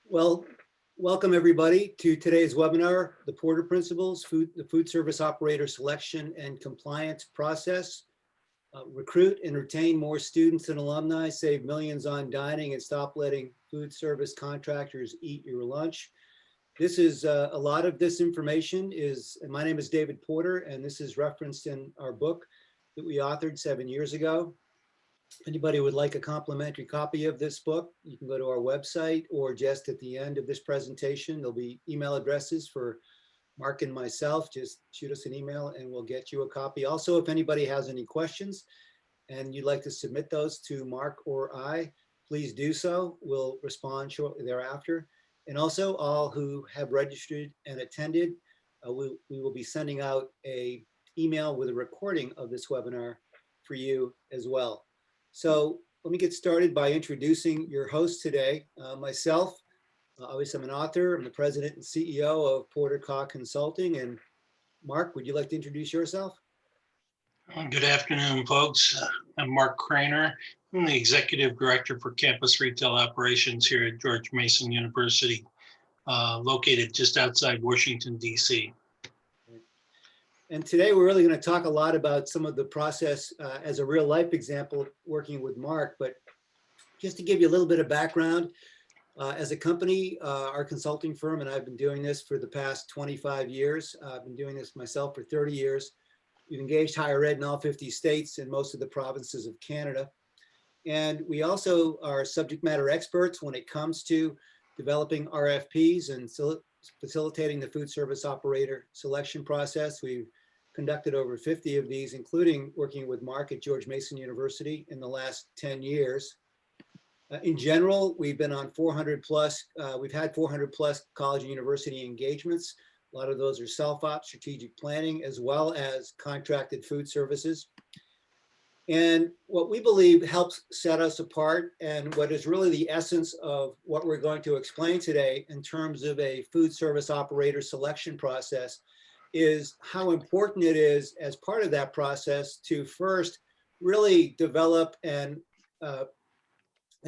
Well, welcome everybody to today's webinar, the Porter Principles, the Food Service Operator Selection and Compliance Process. Recruit and retain more students and alumni, save millions on dining, and stop letting food service contractors eat your lunch. This is a lot of this information is, and my name is David Porter, and this is referenced in our book that we authored 7 years ago. If anybody would like a complimentary copy of this book, you can go to our website, or just at the end of this presentation, there'll be email addresses for Mark and myself. Just shoot us an email and we'll get you a copy. Also, if anybody has any questions and you'd like to submit those to Mark or I, please do so. We'll respond shortly thereafter. And also, all who have registered and attended, we will be sending out an email with a recording of this webinar for you as well. So let me get started by introducing your host today. Myself, obviously I'm an author. I'm the president and CEO of Porter Consulting. And Mark, would you like to introduce yourself? Good afternoon, folks. I'm Mark Kraner. I'm the executive director for campus retail operations here at George Mason University, located just outside Washington, D.C. And today we're really going to talk a lot about some of the process as a real life example working with Mark. But just to give you a little bit of background, as a company, our consulting firm, and I've been doing this for the past 25 years. I've been doing this myself for 30 years. We've engaged higher ed in all 50 states and most of the provinces of Canada. And we also are subject matter experts when it comes to developing RFPs and facilitating the food service operator selection process. We've conducted over 50 of these, including working with Mark at George Mason University in the last 10 years. In general, we've been on 400 plus, we've had 400 plus college and university engagements. A lot of those are self-op, strategic planning, as well as contracted food services. And what we believe helps set us apart, and what is really the essence of what we're going to explain today in terms of a food service operator selection process, is how important it is as part of that process to first really develop and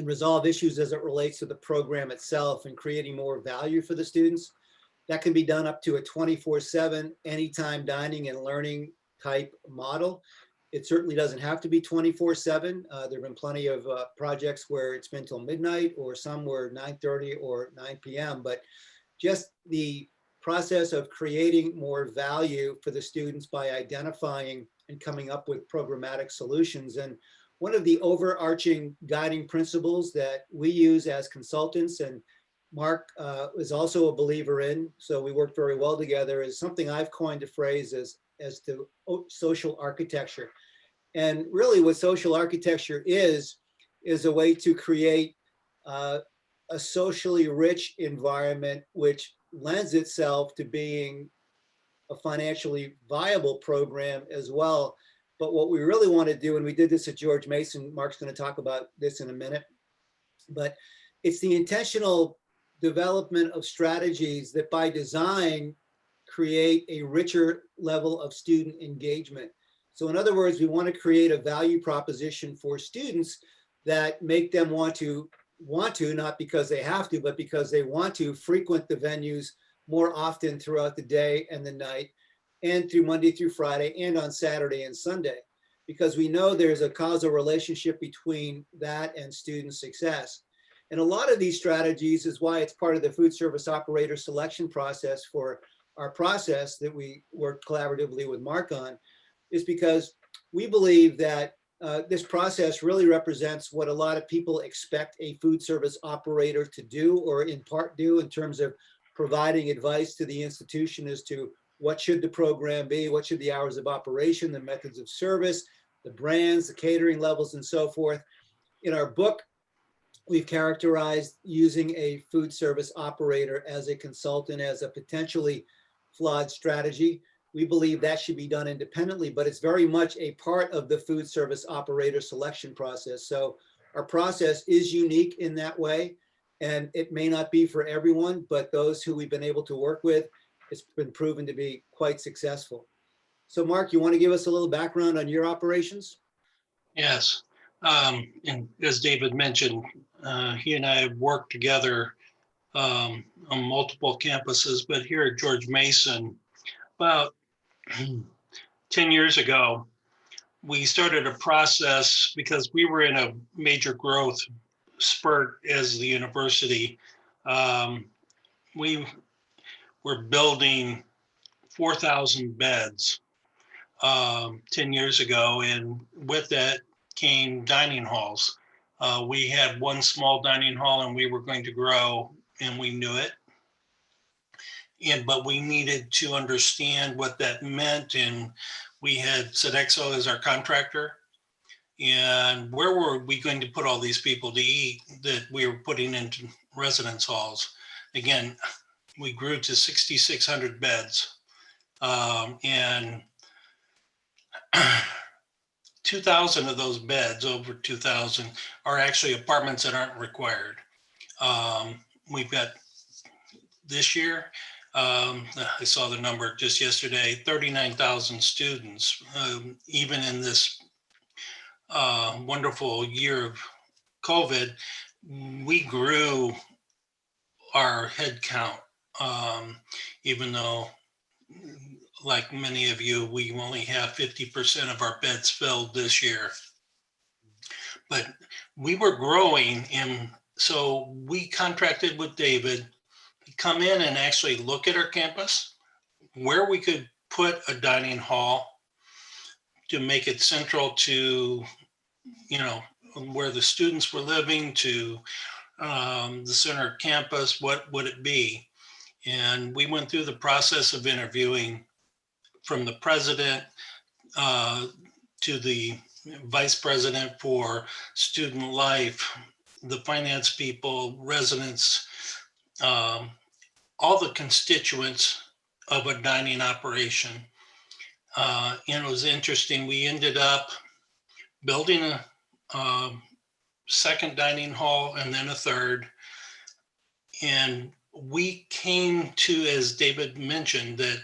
resolve issues as it relates to the program itself and creating more value for the students. That can be done up to a 24/7 anytime dining and learning type model. It certainly doesn't have to be 24/7. There have been plenty of projects where it's been till midnight, or some were 9:30 or 9 p.m. But just the process of creating more value for the students by identifying and coming up with programmatic solutions. And one of the overarching guiding principles that we use as consultants, and Mark is also a believer in, so we work very well together, is something I've coined a phrase as to social architecture. And really what social architecture is a way to create a socially rich environment which lends itself to being a financially viable program as well. But what we really want to do, and we did this at George Mason, Mark's going to talk about this in a minute, but it's the intentional development of strategies that by design create a richer level of student engagement. So in other words, we want to create a value proposition for students that make them want to, not because they have to, but because they want to frequent the venues more often throughout the day and the night, and through Monday through Friday, and on Saturday and Sunday, because we know there's a causal relationship between that and student success. And a lot of these strategies is why it's part of the food service operator selection process for our process that we work collaboratively with Mark on, is because we believe that this process really represents what a lot of people expect a food service operator to do, or in part do, in terms of providing advice to the institution as to what should the program be, what should the hours of operation, the methods of service, the brands, the catering levels, and so forth. In our book, we've characterized using a food service operator as a consultant as a potentially flawed strategy. We believe that should be done independently, but it's very much a part of the food service operator selection process. So our process is unique in that way, and it may not be for everyone, but those who we've been able to work with, it's been proven to be quite successful. So Mark, you want to give us a little background on your operations? Yes. And as David mentioned, he and I have worked together on multiple campuses, but here at George Mason, about 10 years ago, we started a process because we were in a major growth spurt as the university. We were building 4,000 beds 10 years ago, and with that came dining halls. We had one small dining hall and we were going to grow, and we knew it. But we needed to understand what that meant, and we had Sodexo as our contractor. And where were we going to put all these people to eat that we were putting into residence halls? Again, we grew to 6,600 beds. And 2,000 of those beds, over 2,000, are actually apartments that aren't required. We've got this year, I saw the number just yesterday, 39,000 students, even in this wonderful year of COVID, we grew our head count, even though, like many of you, we only have 50% of our beds filled this year. But we were growing, and so we contracted with David to come in and actually look at our campus, where we could put a dining hall to make it central to, where the students were living, to the center campus. What would it be? And we went through the process of interviewing from the president to the vice president for student life, the finance people, residents, all the constituents of a dining operation. And it was interesting. We ended up building a second dining hall and then a third. And we came to, as David mentioned, that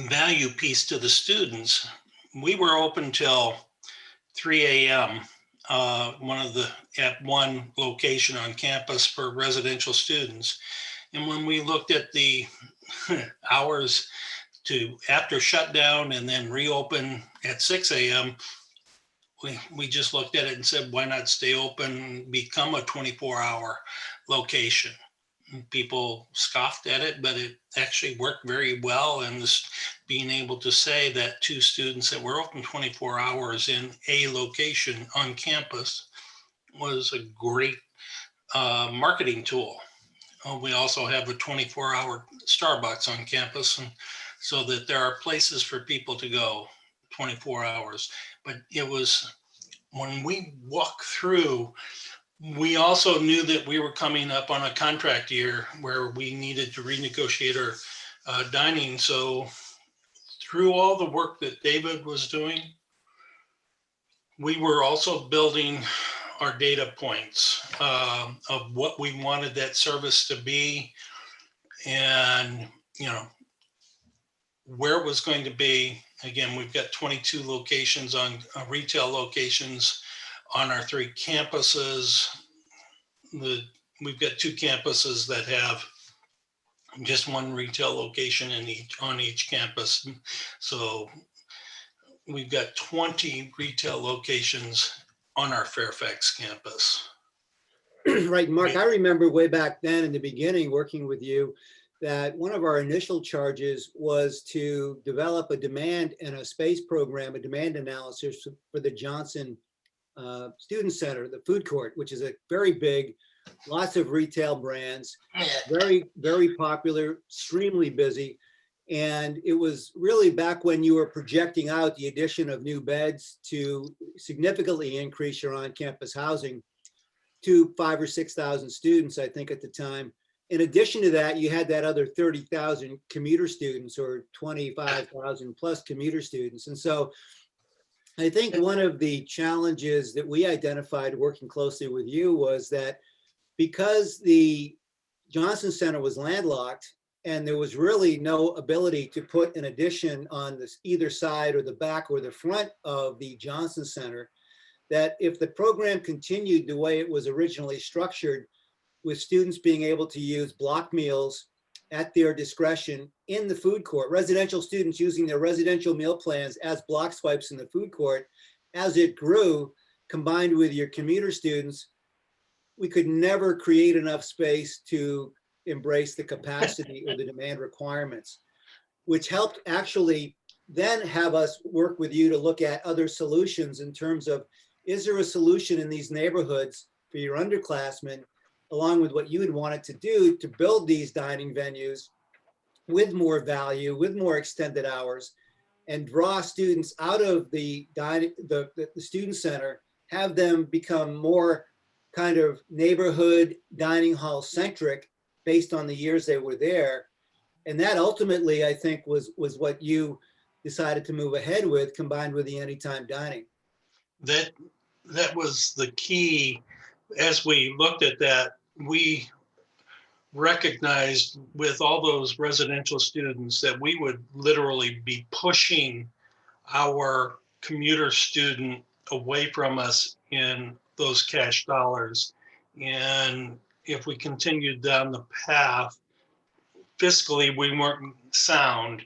value piece to the students. We were open till 3 a.m. At one location on campus for residential students. And when we looked at the hours to after shutdown and then reopen at 6 a.m., we just looked at it and said, why not stay open, become a 24-hour location? People scoffed at it, but it actually worked very well. And this, being able to say that to students that were open 24 hours in a location on campus was a great marketing tool. We also have a 24-hour Starbucks on campus, and so that there are places for people to go 24 hours. But it was, when we walk through, we also knew that we were coming up on a contract year where we needed to renegotiate our dining. So through all the work that David was doing, we were also building our data points of what we wanted that service to be, and where it was going to be. Again, we've got 22 locations on retail locations on our 3 campuses. We've got 2 campuses that have just one retail location on each campus. So we've got 20 retail locations on our Fairfax campus. Right, Mark, I remember way back then in the beginning working with you that one of our initial charges was to develop a demand and a space program, a demand analysis for the Johnson Student Center, the food court, which is a very big, lots of retail brands, very, very popular, extremely busy. And it was really back when you were projecting out the addition of new beds to significantly increase your on-campus housing to 5,000 or 6,000 students, I think at the time. In addition to that, you had that other 30,000 commuter students or 25,000 plus commuter students. And so I think one of the challenges that we identified working closely with you was that because the Johnson Center was landlocked and there was really no ability to put an addition on this either side or the back or the front of the Johnson Center, that if the program continued the way it was originally structured, with students being able to use block meals at their discretion in the food court, residential students using their residential meal plans as block swipes in the food court. As it grew, combined with your commuter students, we could never create enough space to embrace the capacity or the demand requirements, which helped actually then have us work with you to look at other solutions in terms of, is there a solution in these neighborhoods for your underclassmen, along with what you had wanted to do to build these dining venues with more value, with more extended hours, and draw students out of the student center, have them become more kind of neighborhood dining hall centric based on the years they were there. And that ultimately, I think, was what you decided to move ahead with, combined with the anytime dining. That was the key. As we looked at that, we recognized with all those residential students that we would literally be pushing our commuter student away from us in those cash dollars. And if we continued down the path, fiscally, we weren't sound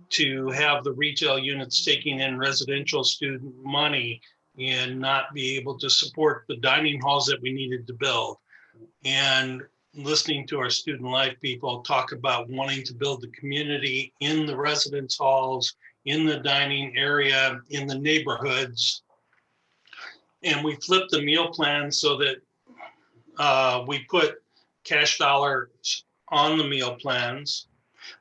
to have the retail units taking in residential student money and not be able to support the dining halls that we needed to build. And listening to our student life people talk about wanting to build the community in the residence halls, in the dining area, in the neighborhoods. And we flipped the meal plan so that we put cash dollars on the meal plans.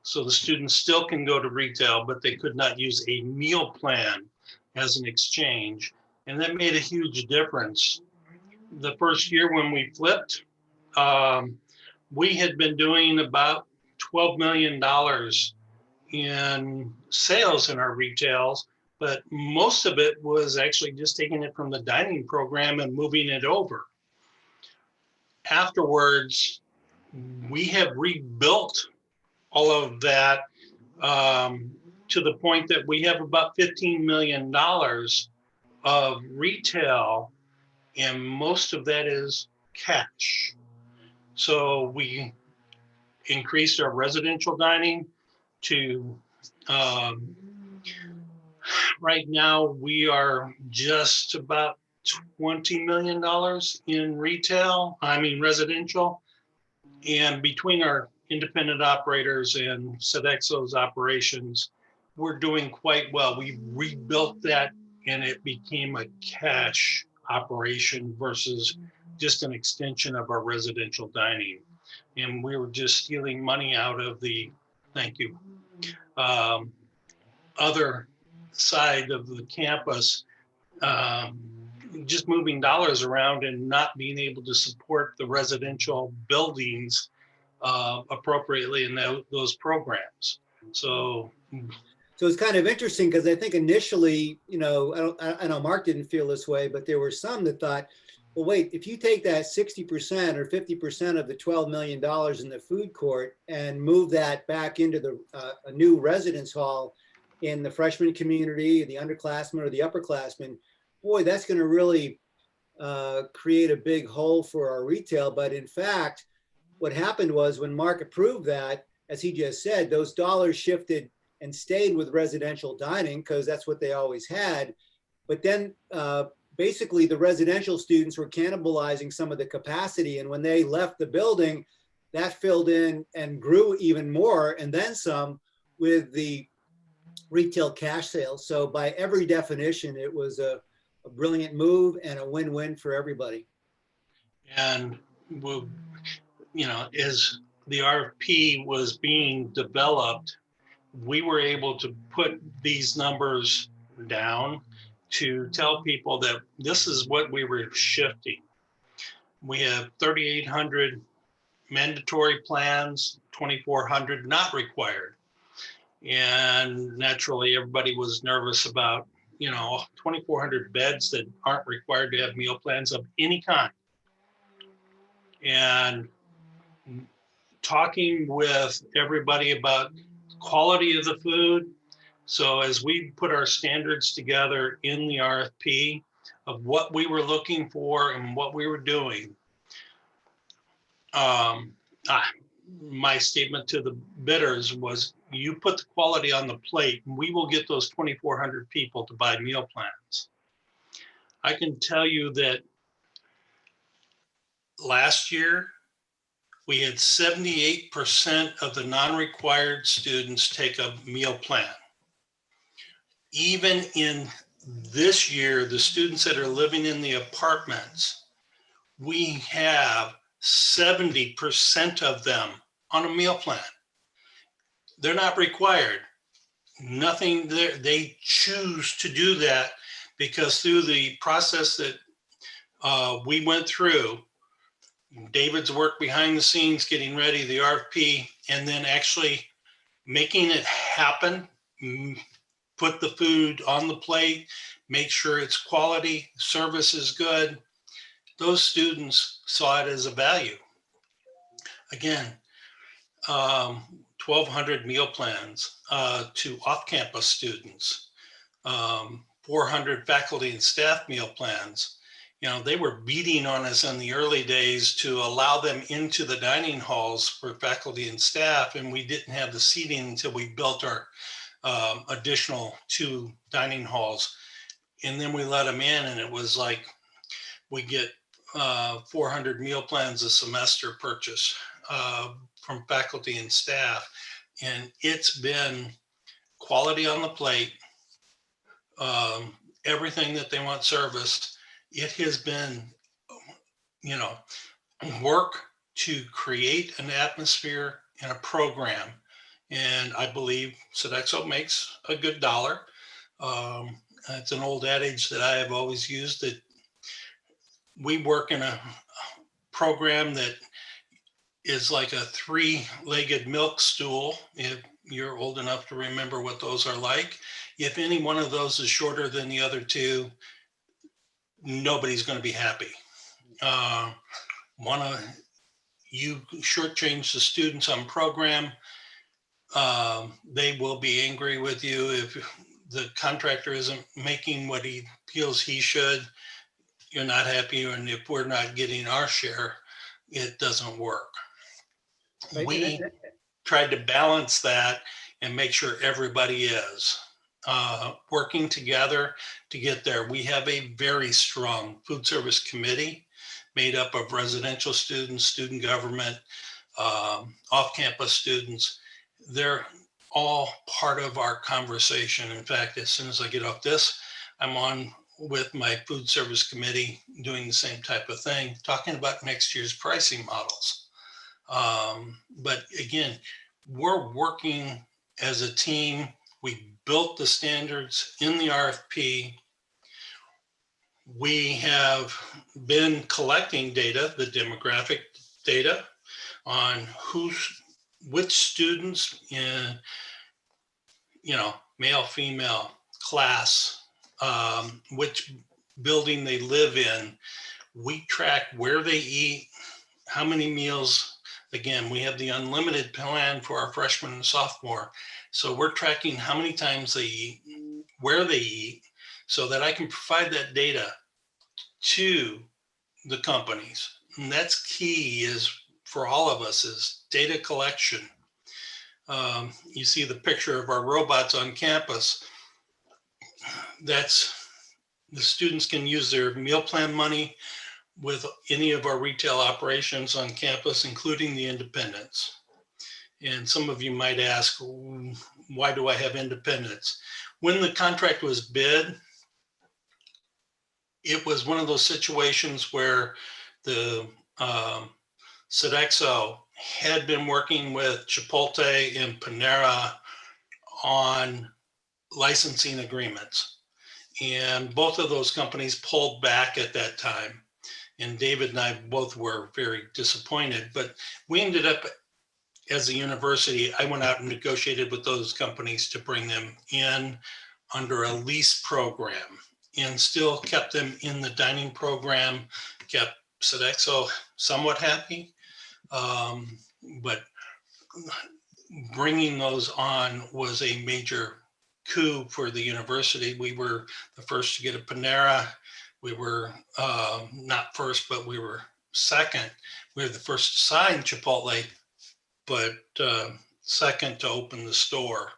So the students still can go to retail, but they could not use a meal plan as an exchange. And that made a huge difference. The first year when we flipped, we had been doing about $12 million in sales in our retails, but most of it was actually just taking it from the dining program and moving it over. Afterwards, we have rebuilt all of that to the point that we have about $15 million of retail, and most of that is cash. So we increased our residential dining to right now we are just about $20 million in residential. And between our independent operators and Sodexo's operations, we're doing quite well. We rebuilt that and it became a cash operation versus just an extension of our residential dining. And we were just stealing money out of the, thank you, other side of the campus, just moving dollars around and not being able to support the residential buildings appropriately in those programs. So it's kind of interesting because I think initially, I know Mark didn't feel this way, but there were some that thought, well, wait, if you take that 60% or 50% of the $12 million in the food court and move that back into a new residence hall in the freshman community, the underclassmen or the upperclassmen, boy, that's going to really create a big hole for our retail. But in fact, what happened was when Mark approved that, as he just said, those dollars shifted and stayed with residential dining because that's what they always had. But then basically the residential students were cannibalizing some of the capacity. And when they left the building, that filled in and grew even more and then some with the retail cash sales. So by every definition, it was a brilliant move and a win-win for everybody. And we'll, as the RFP was being developed, we were able to put these numbers down to tell people that this is what we were shifting. We have 3,800 mandatory plans, 2,400 not required. And naturally, everybody was nervous about, 2,400 beds that aren't required to have meal plans of any kind. And talking with everybody about quality of the food. So as we put our standards together in the RFP of what we were looking for and what we were doing, um, ah, my statement to the bidders was, you put the quality on the plate and we will get those 2,400 people to buy meal plans. I can tell you that last year, we had 78% of the non-required students take a meal plan. Even in this year, the students that are living in the apartments, we have 70% of them on a meal plan. They're not required. Nothing there. They choose to do that because through the process that we went through, David's work behind the scenes, getting ready, the RFP, and then actually making it happen, put the food on the plate, make sure it's quality, service is good. Those students saw it as a value. Again, 1,200 meal plans to off-campus students, 400 faculty and staff meal plans. You know, they were beating on us in the early days to allow them into the dining halls for faculty and staff, and we didn't have the seating until we built our additional 2 dining halls. And then we let them in, and it was like we get 400 meal plans a semester purchase from faculty and staff. And it's been quality on the plate, everything that they want serviced. It has been, you know, work to create an atmosphere and a program. And I believe Sodexo makes a good dollar. It's an old adage that I have always used, that we work in a program that is like a 3-legged milk stool. If you're old enough to remember what those are like, if any one of those is shorter than the other 2, nobody's going to be happy. You shortchange the students on program, they will be angry with you if the contractor isn't making what he feels he should. You're not happy, and if we're not getting our share, it doesn't work. Right. We tried to balance that and make sure everybody is working together to get there. We have a very strong food service committee made up of residential students, student government, off-campus students. They're all part of our conversation. In fact, as soon as I get off this, I'm on with my food service committee doing the same type of thing, talking about next year's pricing models. But again, we're working as a team. We built the standards in the RFP. We have been collecting data, the demographic data, on which students in, male, female, class, which building they live in. We track where they eat, how many meals. Again, we have the unlimited plan for our freshman and sophomore. So we're tracking how many times they eat, where they eat, so that I can provide that data to the companies. And that's key, is for all of us, is data collection. You see the picture of our robots on campus. That's, the students can use their meal plan money with any of our retail operations on campus, including the independents. And some of you might ask, why do I have independents? When the contract was bid, it was one of those situations where the Sodexo had been working with Chipotle and Panera on licensing agreements. And both of those companies pulled back at that time. And David and I both were very disappointed, but we ended up, as a university, I went out and negotiated with those companies to bring them in under a lease program, and still kept them in the dining program, kept Sodexo somewhat happy. But bringing those on was a major coup for the university. We were the first to get a Panera. We were not first, but we were second. We were the first to sign Chipotle, but second to open the store.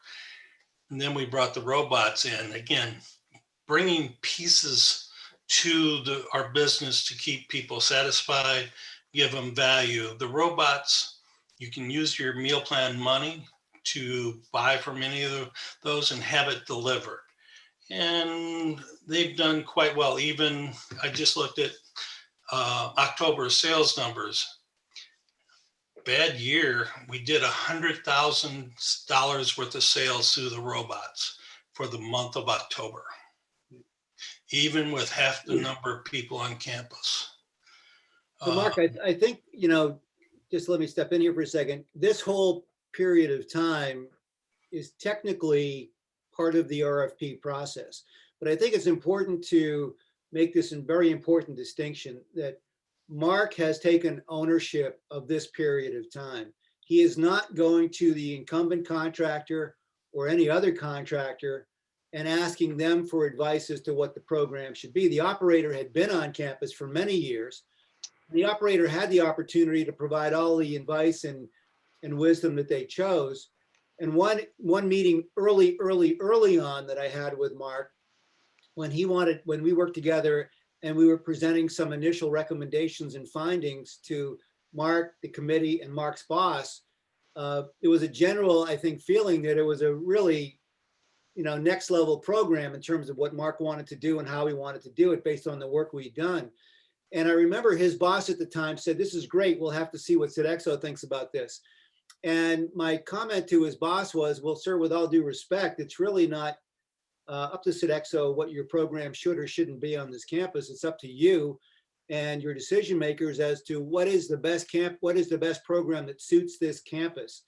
And then we brought the robots in. Again, bringing pieces to our business to keep people satisfied, give them value. The robots, you can use your meal plan money to buy from any of those and have it delivered. And they've done quite well. Even I just looked at October sales numbers. Bad year, we did $100,000 worth of sales through the robots for the month of October, even with half the number of people on campus. So Mark, I think, just let me step in here for a second. This whole period of time is technically part of the RFP process. But I think it's important to make this a very important distinction that Mark has taken ownership of this period of time. He is not going to the incumbent contractor or any other contractor and asking them for advice as to what the program should be. The operator had been on campus for many years. The operator had the opportunity to provide all the advice and wisdom that they chose. And one meeting early on that I had with Mark, when we worked together and we were presenting some initial recommendations and findings to Mark, the committee, and Mark's boss, it was a general, I think, feeling that it was a really, next level program in terms of what Mark wanted to do and how he wanted to do it based on the work we'd done. And I remember his boss at the time said, "This is great. We'll have to see what Sodexo thinks about this." And my comment to his boss was, "Well, sir, with all due respect, it's really not up to Sodexo what your program should or shouldn't be on this campus. It's up to you and your decision makers as to what is the best program that suits this campus."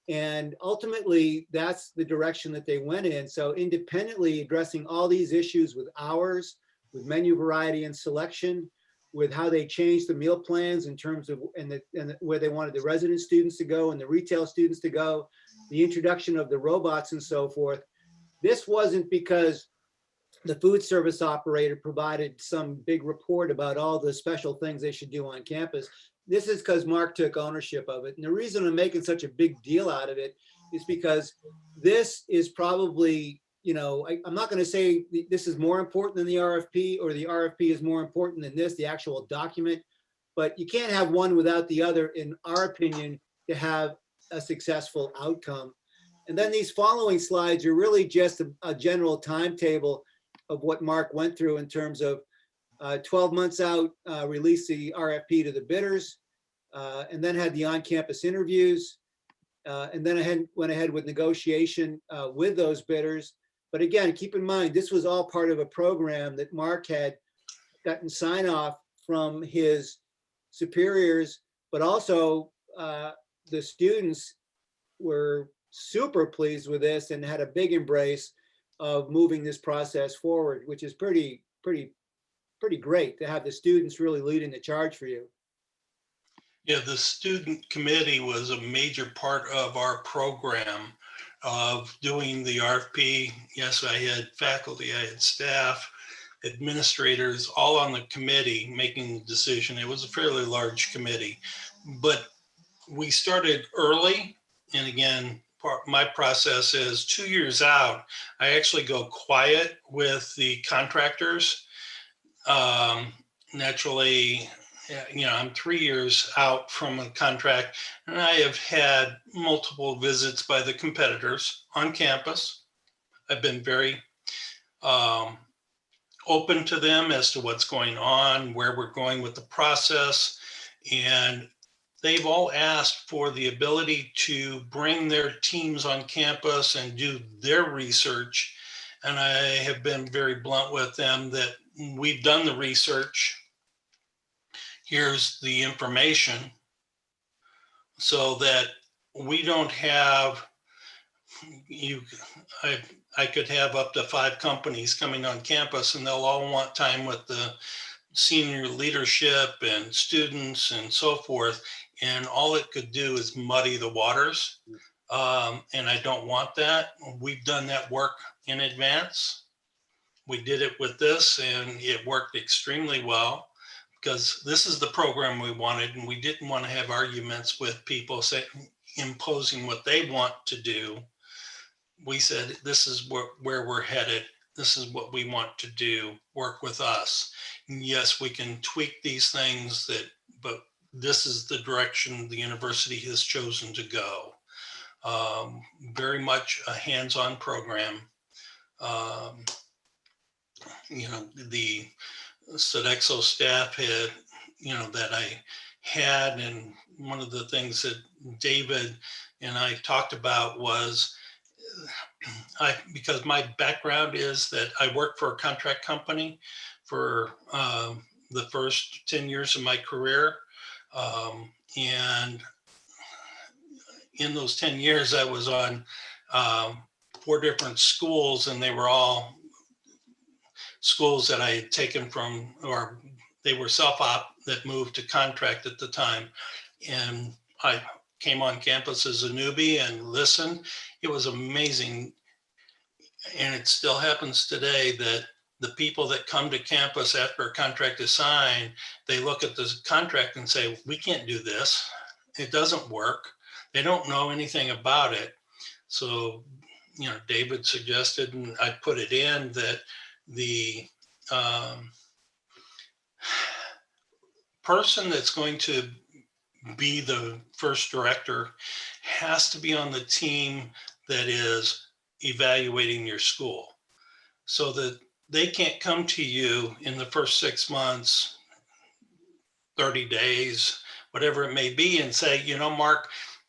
And ultimately, that's the direction that they went in. So independently addressing all these issues with hours, with menu variety and selection, with how they changed the meal plans in terms of where they wanted the resident students to go and the retail students to go, the introduction of the robots and so forth. This wasn't because the food service operator provided some big report about all the special things they should do on campus. This is because Mark took ownership of it. And the reason I'm making such a big deal out of it is because this is probably, I'm not going to say this is more important than the RFP or the RFP is more important than this, the actual document, but you can't have one without the other, in our opinion, to have a successful outcome. And then these following slides are really just a general timetable of what Mark went through in terms of 12 months out, release the RFP to the bidders, and then had the on-campus interviews, and then went ahead with negotiation with those bidders. But again, keep in mind, this was all part of a program that Mark had gotten sign off from his superiors, but also the students were super pleased with this and had a big embrace of moving this process forward, which is pretty great to have the students really leading the charge for you. Yeah, the student committee was a major part of our program of doing the RFP. Yes, I had faculty, I had staff, administrators, all on the committee making the decision. It was a fairly large committee, but we started early. And again, my process is 2 years out, I actually go quiet with the contractors. Naturally, I'm 3 years out from a contract, and I have had multiple visits by the competitors on campus. I've been very open to them as to what's going on, where we're going with the process, and they've all asked for the ability to bring their teams on campus and do their research. And I have been very blunt with them that we've done the research. Here's the information, so that we don't have, I could have up to 5 companies coming on campus and they'll all want time with the senior leadership and students and so forth. And all it could do is muddy the waters. And I don't want that. We've done that work in advance. We did it with this and it worked extremely well. because this is the program we wanted, and we didn't want to have arguments with people imposing what they want to do. We said, this is where we're headed. This is what we want to do. Work with us. And yes, we can tweak these things, but this is the direction the university has chosen to go. Very much a hands-on program. The Sodexo staff that I had, and one of the things that David and I talked about was, because my background is that I worked for a contract company for the first 10 years of my career. And in those 10 years, I was on 4 different schools, and they were all schools that I had taken from, or they were self-op that moved to contract at the time. And I came on campus as a newbie and listened. It was amazing. And it still happens today that the people that come to campus after a contract is signed, they look at the contract and say, we can't do this. It doesn't work. They don't know anything about it. So, David suggested, and I put it in, that the person that's going to be the first director has to be on the team that is evaluating your school, so that they can't come to you in the first 6 months, 30 days, whatever it may be, and say, Mark,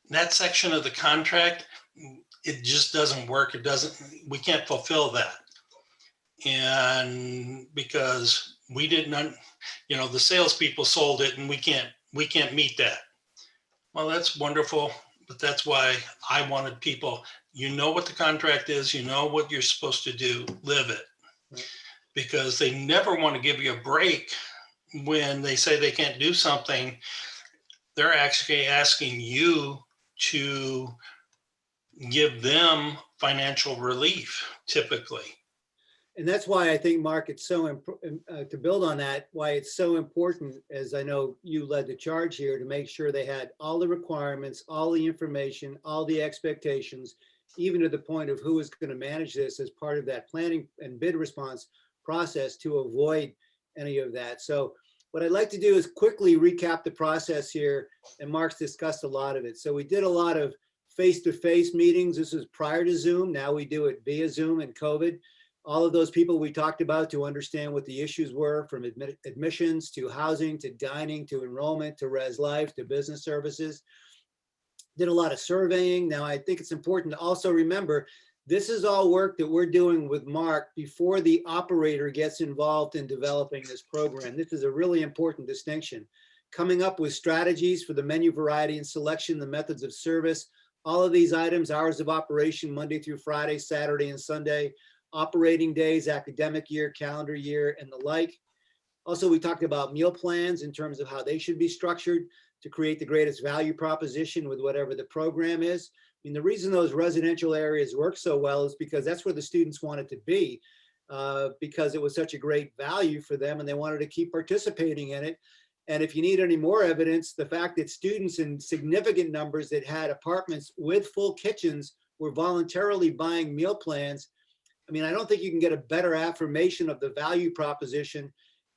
that section of the contract, it just doesn't work. We can't fulfill that. And because we didn't, the salespeople sold it, and we can't meet that. Well, that's wonderful, but that's why I wanted people, what the contract is, what you're supposed to do, live it. Right. Because they never want to give you a break when they say they can't do something. They're actually asking you to give them financial relief, typically. And that's why I think, Mark, it's so to build on that, why it's so important, as I know you led the charge here, to make sure they had all the requirements, all the information, all the expectations, even to the point of who is going to manage this as part of that planning and bid response process, to avoid any of that. So what I'd like to do is quickly recap the process here, and Mark's discussed a lot of it. So we did a lot of face-to-face meetings. This is prior to Zoom. Now we do it via Zoom and COVID. All of those people we talked about to understand what the issues were, from admissions to housing to dining to enrollment to res life to business services. Did a lot of surveying. Now I think it's important to also remember, this is all work that we're doing with Mark before the operator gets involved in developing this program. This is a really important distinction. Coming up with strategies for the menu variety and selection, the methods of service, all of these items, hours of operation, Monday through Friday, Saturday and Sunday, operating days, academic year, calendar year, and the like. Also, we talked about meal plans in terms of how they should be structured to create the greatest value proposition with whatever the program is. I mean, the reason those residential areas work so well is because that's where the students wanted to be, because it was such a great value for them and they wanted to keep participating in it. And if you need any more evidence, the fact that students in significant numbers that had apartments with full kitchens were voluntarily buying meal plans. I mean, I don't think you can get a better affirmation of the value proposition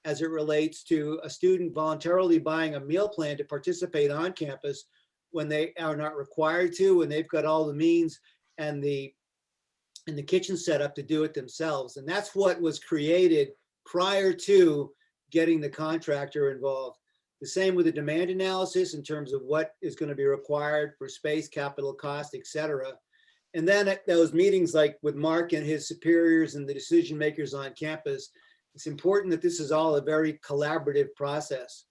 as it relates to a student voluntarily buying a meal plan to participate on campus when they are not required to, when they've got all the means and the kitchen set up to do it themselves. And that's what was created prior to getting the contractor involved. The same with the demand analysis in terms of what is going to be required for space, capital cost, et cetera. And then at those meetings, like with Mark and his superiors and the decision makers on campus, it's important that this is all a very collaborative process.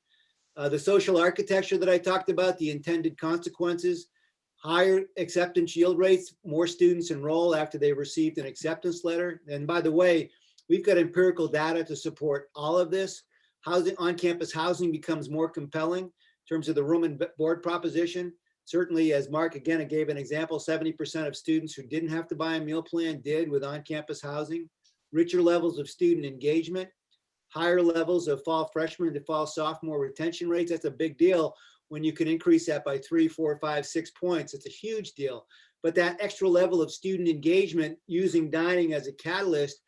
The social architecture that I talked about, the intended consequences, higher acceptance yield rates, more students enroll after they've received an acceptance letter. And by the way, we've got empirical data to support all of this. Housing, on-campus housing becomes more compelling in terms of the room and board proposition. Certainly, as Mark again gave an example, 70% of students who didn't have to buy a meal plan did with on-campus housing. Richer levels of student engagement, higher levels of fall freshman to fall sophomore retention rates. That's a big deal when you can increase that by 3, 4, 5, 6 points. It's a huge deal. But that extra level of student engagement using dining as a catalyst,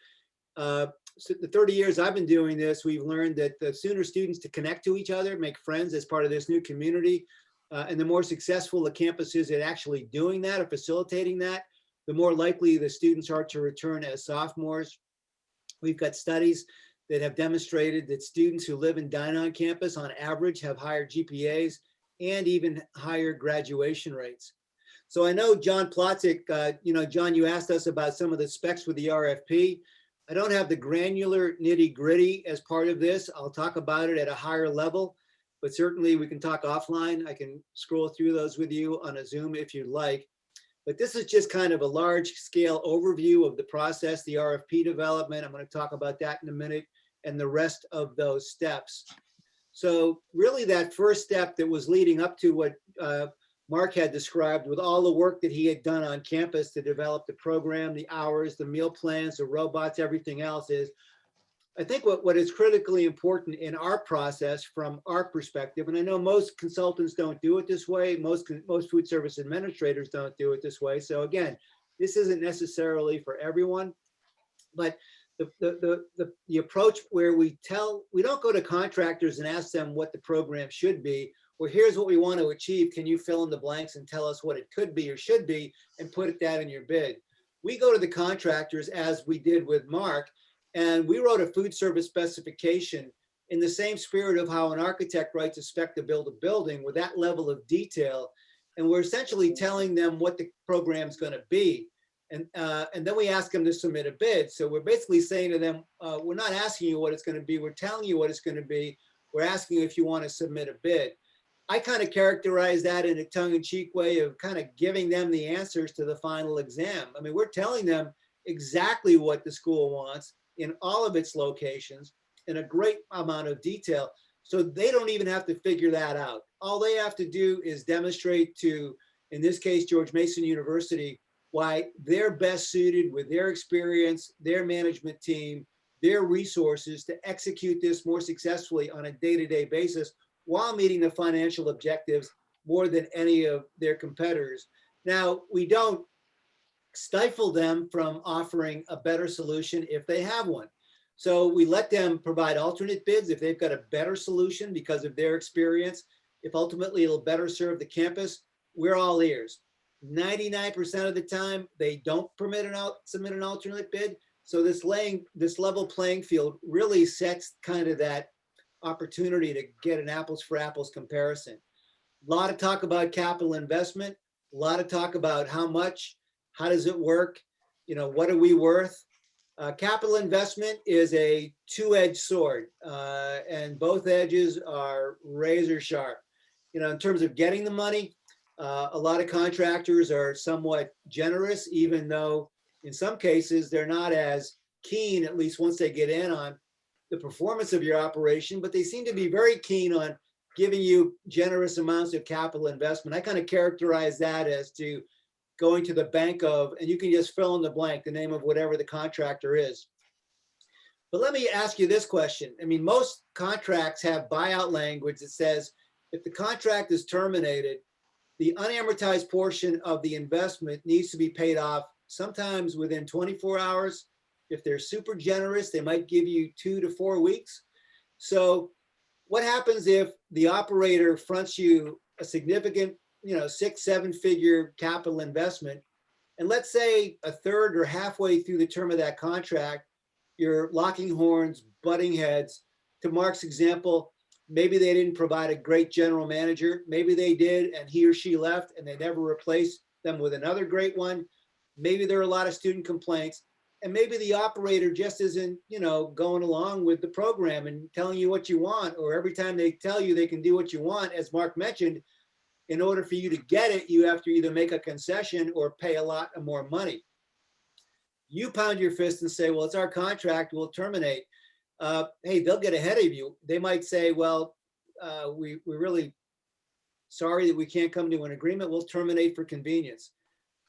so the 30 years I've been doing this, we've learned that the sooner students to connect to each other, make friends as part of this new community, and the more successful the campus is at actually doing that or facilitating that, the more likely the students are to return as sophomores. We've got studies that have demonstrated that students who live and dine on campus on average have higher GPAs and even higher graduation rates. So I know John Plotzik, John, you asked us about some of the specs with the RFP. I don't have the granular nitty gritty as part of this. I'll talk about it at a higher level, but certainly we can talk offline. I can scroll through those with you on a Zoom if you'd like. But this is just kind of a large scale overview of the process, the RFP development. I'm going to talk about that in a minute and the rest of those steps. So really that first step that was leading up to what Mark had described with all the work that he had done on campus to develop the program, the hours, the meal plans, the robots, everything else is, I think what is critically important in our process from our perspective, and I know most consultants don't do it this way, most food service administrators don't do it this way. So again, this isn't necessarily for everyone, but the approach where we don't go to contractors and ask them what the program should be, or here's what we want to achieve. Can you fill in the blanks and tell us what it could be or should be and put that in your bid? We go to the contractors as we did with Mark, and we wrote a food service specification in the same spirit of how an architect writes a spec to build a building with that level of detail. And we're essentially telling them what the program's going to be. And then we ask them to submit a bid. So we're basically saying to them, we're not asking you what it's going to be. We're telling you what it's going to be. We're asking if you want to submit a bid. I kind of characterize that in a tongue-in-cheek way of kind of giving them the answers to the final exam. I mean, we're telling them exactly what the school wants in all of its locations in a great amount of detail. So they don't even have to figure that out. All they have to do is demonstrate to, in this case, George Mason University, why they're best suited with their experience, their management team, their resources to execute this more successfully on a day-to-day basis while meeting the financial objectives more than any of their competitors. Now, we don't stifle them from offering a better solution if they have one. So we let them provide alternate bids if they've got a better solution because of their experience. If ultimately it'll better serve the campus, we're all ears. 99% of the time, they don't submit an alternate bid. So this level playing field really sets kind of that opportunity to get an apples for apples comparison. A lot of talk about capital investment, a lot of talk about how much, how does it work, what are we worth? Capital investment is a two-edged sword, and both edges are razor sharp. In terms of getting the money, a lot of contractors are somewhat generous, even though in some cases they're not as keen, at least once they get in on the performance of your operation, but they seem to be very keen on giving you generous amounts of capital investment. I kind of characterize that as to going to the bank of, and you can just fill in the blank, the name of whatever the contractor is. But let me ask you this question. I mean, most contracts have buyout language that says, if the contract is terminated, the unamortized portion of the investment needs to be paid off sometimes within 24 hours. If they're super generous, they might give you 2 to 4 weeks. So what happens if the operator fronts you a significant, 6-7 figure capital investment? And let's say a third or halfway through the term of that contract, you're locking horns, butting heads. To Mark's example, maybe they didn't provide a great general manager. Maybe they did, and he or she left and they never replaced them with another great one. Maybe there are a lot of student complaints. And maybe the operator just isn't, going along with the program and telling you what you want, or every time they tell you they can do what you want, as Mark mentioned, in order for you to get it, you have to either make a concession or pay a lot more money. You pound your fist and say, well, it's our contract, we'll terminate. Hey, they'll get ahead of you. They might say, well, we're really sorry that we can't come to an agreement. We'll terminate for convenience.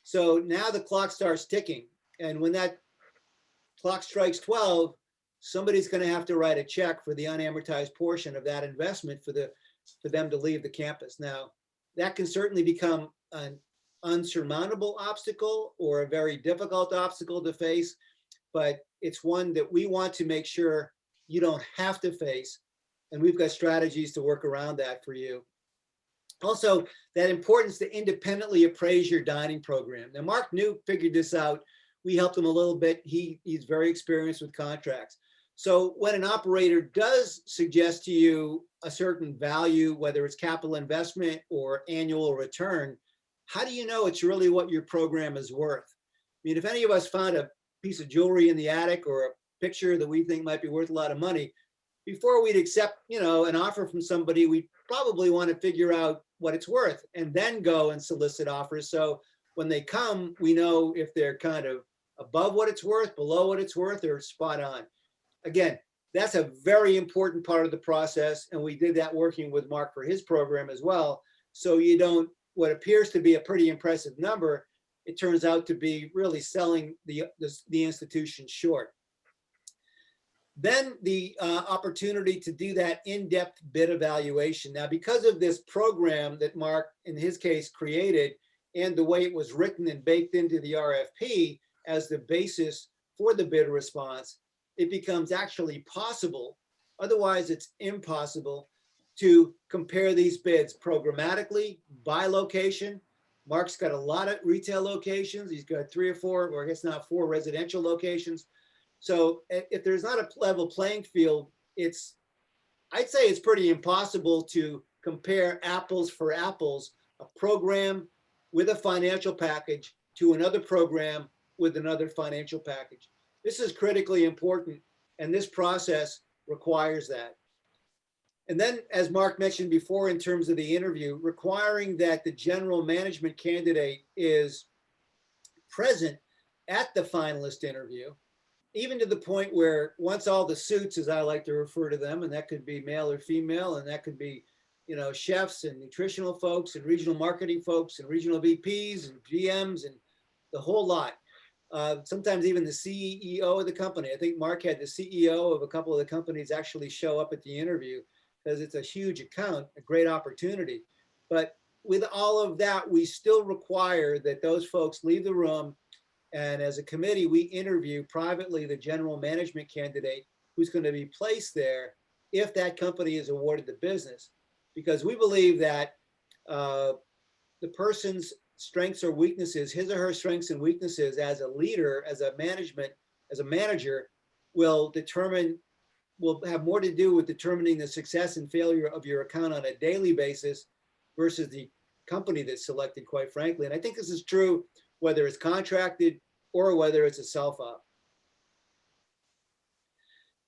So now the clock starts ticking. And when that clock strikes 12, somebody's going to have to write a check for the unamortized portion of that investment for them to leave the campus. Now, that can certainly become an unsurmountable obstacle or a very difficult obstacle to face, but it's one that we want to make sure you don't have to face. And we've got strategies to work around that for you. Also, that importance to independently appraise your dining program. Now, Mark figured this out. We helped him a little bit. He's very experienced with contracts. So when an operator does suggest to you a certain value, whether it's capital investment or annual return, how do you know it's really what your program is worth? I mean, if any of us found a piece of jewelry in the attic or a picture that we think might be worth a lot of money, before we'd accept, an offer from somebody, we probably want to figure out what it's worth and then go and solicit offers. So when they come, we know if they're kind of above what it's worth, below what it's worth, or spot on. Again, that's a very important part of the process. And we did that working with Mark for his program as well. So you don't, what appears to be a pretty impressive number, it turns out to be really selling the institution short. Then the opportunity to do that in-depth bid evaluation. Now, because of this program that Mark, in his case, created, and the way it was written and baked into the RFP as the basis for the bid response, it becomes actually possible, otherwise it's impossible, to compare these bids programmatically by location. Mark's got a lot of retail locations. He's got 3 or 4, or I guess now 4 residential locations. So if there's not a level playing field, I'd say it's pretty impossible to compare apples for apples, a program with a financial package to another program with another financial package. This is critically important, and this process requires that. And then, as Mark mentioned before, in terms of the interview, requiring that the general management candidate is present at the finalist interview, even to the point where once all the suits, as I like to refer to them, and that could be male or female, and that could be, chefs and nutritional folks and regional marketing folks and regional VPs and GMs and the whole lot. Sometimes even the CEO of the company. I think Mark had the CEO of a couple of the companies actually show up at the interview because it's a huge account, a great opportunity. But with all of that, we still require that those folks leave the room. And as a committee, we interview privately the general management candidate who's going to be placed there if that company is awarded the business. Because we believe that the person's strengths or weaknesses, his or her strengths and weaknesses as a leader, as a manager, will have more to do with determining the success and failure of your account on a daily basis versus the company that's selected, quite frankly. And I think this is true whether it's contracted or whether it's a self-op.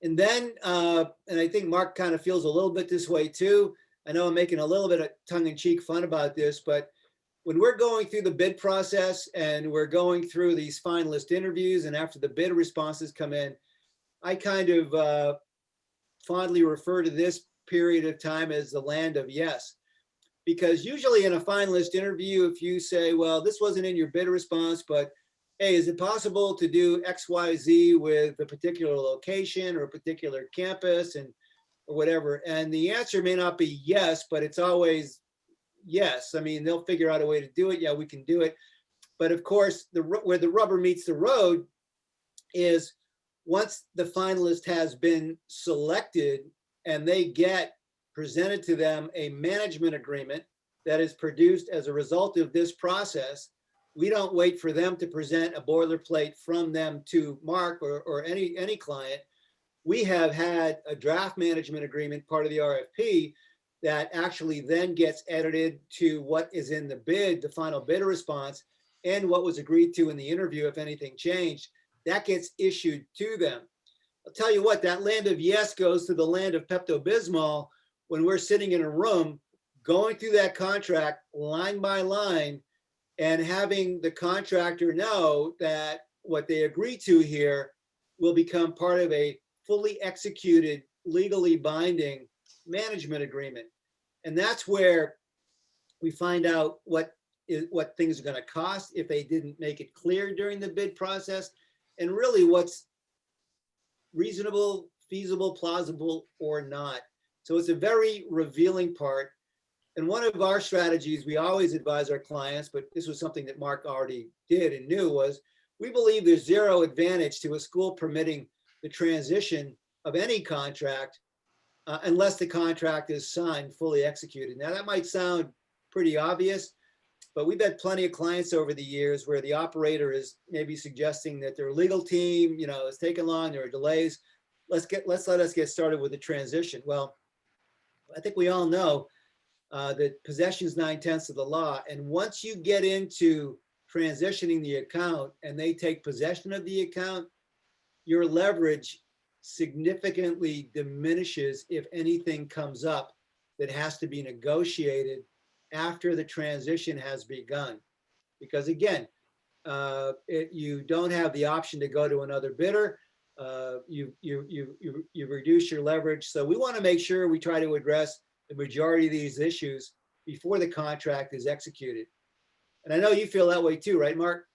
And then, and I think Mark kind of feels a little bit this way too. I know I'm making a little bit of tongue-in-cheek fun about this, but when we're going through the bid process and we're going through these finalist interviews and after the bid responses come in, I kind of fondly refer to this period of time as the land of yes. Because usually in a finalist interview, if you say, well, this wasn't in your bid response, but hey, is it possible to do X, Y, Z with a particular location or a particular campus or whatever? And the answer may not be yes, but it's always yes. I mean, they'll figure out a way to do it. Yeah, we can do it. But of course, where the rubber meets the road is once the finalist has been selected and they get presented to them a management agreement that is produced as a result of this process, we don't wait for them to present a boilerplate from them to Mark or any client. We have had a draft management agreement, part of the RFP, that actually then gets edited to what is in the bid, the final bid response, and what was agreed to in the interview, if anything changed, that gets issued to them. I'll tell you what, that land of yes goes to the land of Pepto-Bismol when we're sitting in a room going through that contract line by line and having the contractor know that what they agree to here will become part of a fully executed, legally binding management agreement. And that's where we find out what things are going to cost if they didn't make it clear during the bid process, and really what's reasonable, feasible, plausible, or not. So it's a very revealing part. And one of our strategies we always advise our clients, but this was something that Mark already did and knew, was we believe there's zero advantage to a school permitting the transition of any contract unless the contract is signed, fully executed. Now that might sound pretty obvious, but we've had plenty of clients over the years where the operator is maybe suggesting that their legal team, is taking long, there are delays. Let's let us get started with the transition. Well, I think we all know that possession is 9/10 of the law. And once you get into transitioning the account and they take possession of the account, your leverage significantly diminishes if anything comes up that has to be negotiated after the transition has begun. Because again, you don't have the option to go to another bidder. You reduce your leverage. So we want to make sure we try to address the majority of these issues before the contract is executed. And I know you feel that way too, right, Mark?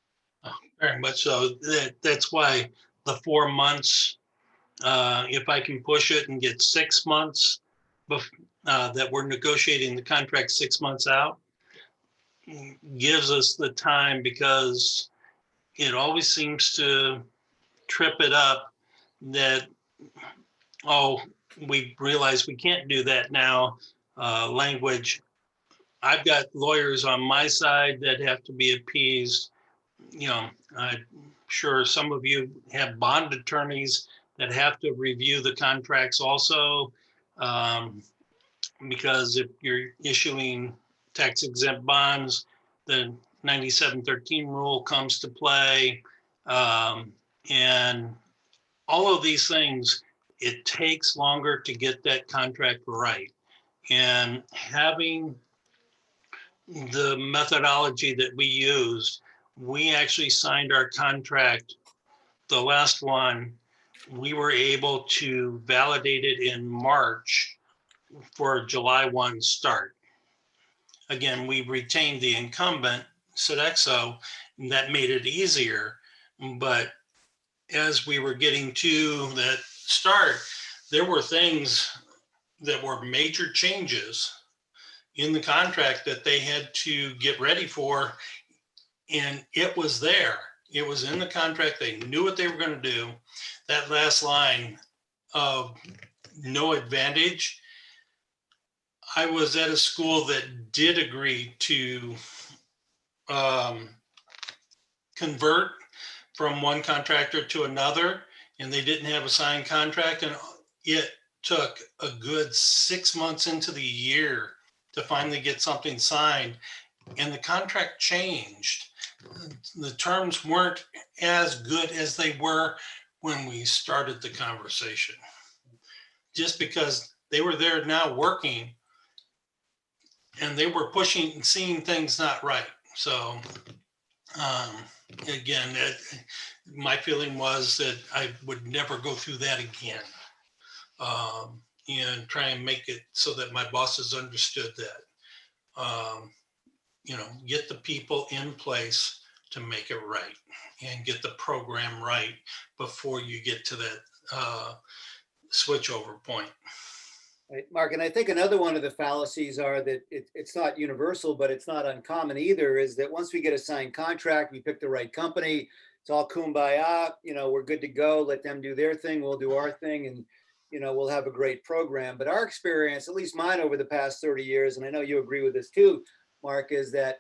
Very much so. That's why the 4 months, if I can push it and get 6 months, that we're negotiating the contract 6 months out, gives us the time, because it always seems to trip it up that, oh, we realize we can't do that now, language. I've got lawyers on my side that have to be appeased. I'm sure some of you have bond attorneys that have to review the contracts also, because if you're issuing tax exempt bonds, the 9713 rule comes to play. And all of these things, it takes longer to get that contract right. And having the methodology that we used, we actually signed our contract, the last one, we were able to validate it in March for a July 1 start. Again, we retained the incumbent, Sodexo, and that made it easier. But as we were getting to that start, there were things that were major changes in the contract that they had to get ready for. And it was there. It was in the contract. They knew what they were going to do. That last line of no advantage, I was at a school that did agree to convert from one contractor to another, and they didn't have a signed contract. And it took a good 6 months into the year to finally get something signed. And the contract changed. The terms weren't as good as they were when we started the conversation. Just because they were there now working, and they were pushing and seeing things not right. So again, my feeling was that I would never go through that again, and try and make it so that my bosses understood that. Get the people in place to make it right and get the program right before you get to that switchover point. Right, Mark, and I think another one of the fallacies are that it's not universal, but it's not uncommon either, is that once we get a signed contract, we pick the right company, it's all kumbaya, we're good to go, let them do their thing, we'll do our thing, and we'll have a great program. But our experience, at least mine over the past 30 years, and I know you agree with this too, Mark, is that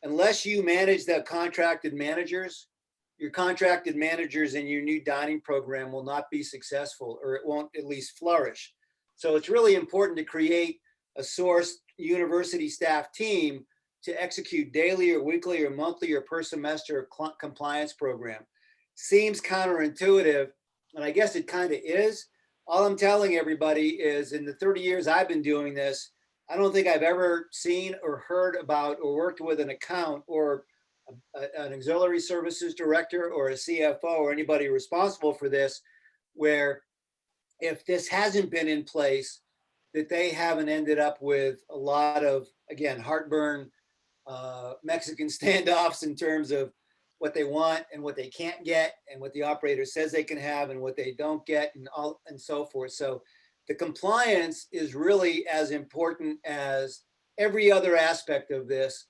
unless you manage the contracted managers, your contracted managers in your new dining program will not be successful, or it won't at least flourish. So it's really important to create a source university staff team to execute daily or weekly or monthly or per semester compliance program. Seems counterintuitive, and I guess it kind of is. All I'm telling everybody is, in the 30 years I've been doing this, I don't think I've ever seen or heard about or worked with an account or an auxiliary services director or a CFO or anybody responsible for this, where if this hasn't been in place, that they haven't ended up with a lot of, again, heartburn, Mexican standoffs in terms of what they want and what they can't get, and what the operator says they can have and what they don't get, and so forth. So the compliance is really as important as every other aspect of this,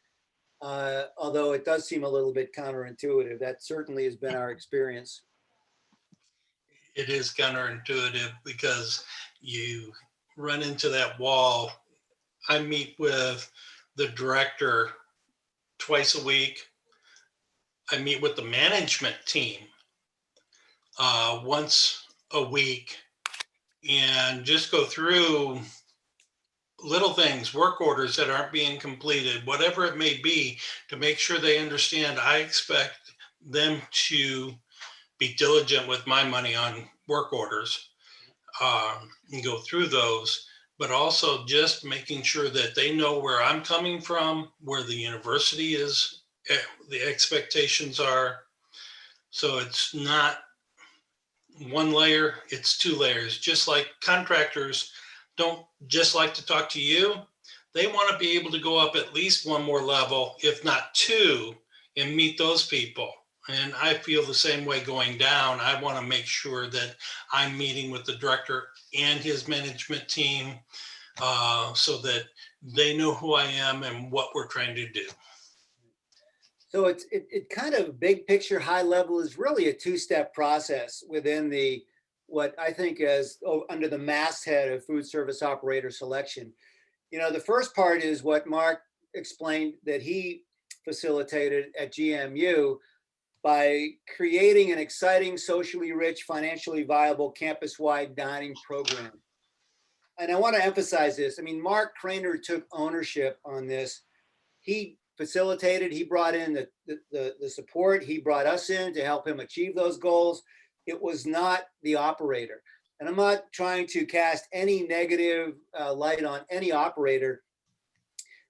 although it does seem a little bit counterintuitive. That certainly has been our experience. It is counterintuitive because you run into that wall. I meet with the director twice a week. I meet with the management team once a week and just go through little things, work orders that aren't being completed, whatever it may be, to make sure they understand I expect them to be diligent with my money on work orders, and go through those, but also just making sure that they know where I'm coming from, where the university is, the expectations are. So it's not one layer, it's two layers. Just like contractors don't just like to talk to you, they want to be able to go up at least one more level, if not two, and meet those people. And I feel the same way going down. I want to make sure that I'm meeting with the director and his management team, so that they know who I am and what we're trying to do. So it kind of big picture, high level is really a two-step process within the, what I think is under the masthead of food service operator selection. The first part is what Mark explained that he facilitated at GMU by creating an exciting, socially rich, financially viable campus-wide dining program. And I want to emphasize this. I mean, Mark Kraner took ownership on this. He facilitated, he brought in the support, he brought us in to help him achieve those goals. It was not the operator. And I'm not trying to cast any negative light on any operator.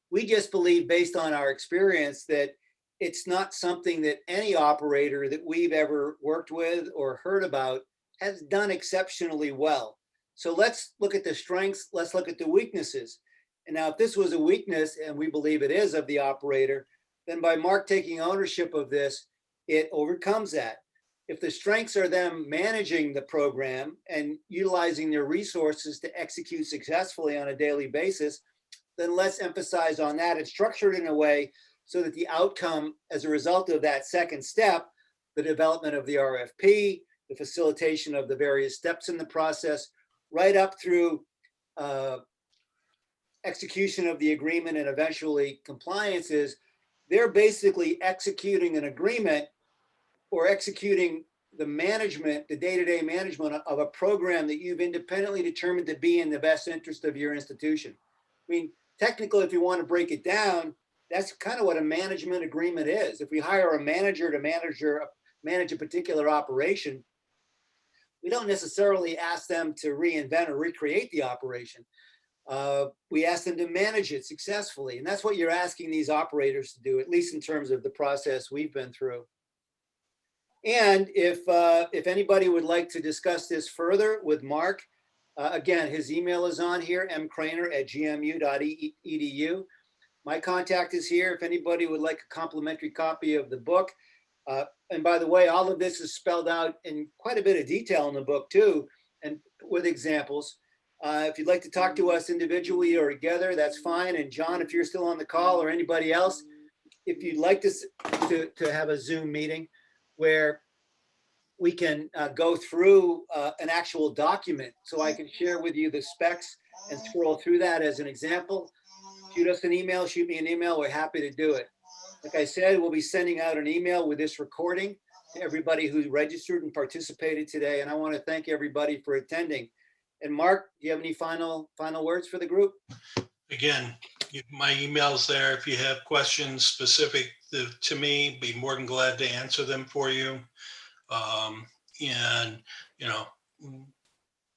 We just believe, based on our experience, that it's not something that any operator that we've ever worked with or heard about has done exceptionally well. So let's look at the strengths, let's look at the weaknesses. And now, if this was a weakness, and we believe it is, of the operator, then by Mark taking ownership of this, it overcomes that. If the strengths are them managing the program and utilizing their resources to execute successfully on a daily basis, then let's emphasize on that. It's structured in a way so that the outcome as a result of that second step, the development of the RFP, the facilitation of the various steps in the process, right up through execution of the agreement and eventually compliance, is they're basically executing an agreement or executing the management, the day-to-day management of a program that you've independently determined to be in the best interest of your institution. I mean, technically, if you want to break it down, that's kind of what a management agreement is. If we hire a manager to manage a particular operation, we don't necessarily ask them to reinvent or recreate the operation. We ask them to manage it successfully. And that's what you're asking these operators to do, at least in terms of the process we've been through. And if anybody would like to discuss this further with Mark, again, his email is on here, mkraner@gmu.edu. My contact is here if anybody would like a complimentary copy of the book. And by the way, all of this is spelled out in quite a bit of detail in the book too, and with examples. If you'd like to talk to us individually or together, that's fine. And John, if you're still on the call, or anybody else, if you'd like to have a Zoom meeting where we can go through an actual document, so I can share with you the specs and scroll through that as an example, shoot us an email, shoot me an email. We're happy to do it. Like I said, we'll be sending out an email with this recording to everybody who's registered and participated today. And I want to thank everybody for attending. And Mark, do you have any final words for the group? Again, my email's there. If you have questions specific to me, be more than glad to answer them for you. And,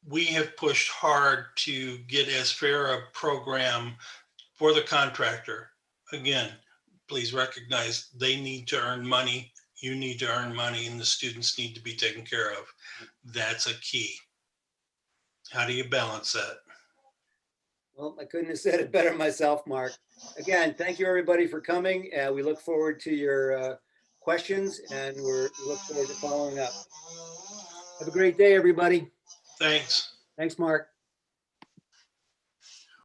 we have pushed hard to get as fair a program for the contractor. Again, please recognize they need to earn money. You need to earn money, and the students need to be taken care of. That's a key. How do you balance that? Well, I couldn't have said it better myself, Mark. Again, thank you everybody for coming. We look forward to your questions, and we look forward to following up. Have a great day, everybody. Thanks. Thanks, Mark.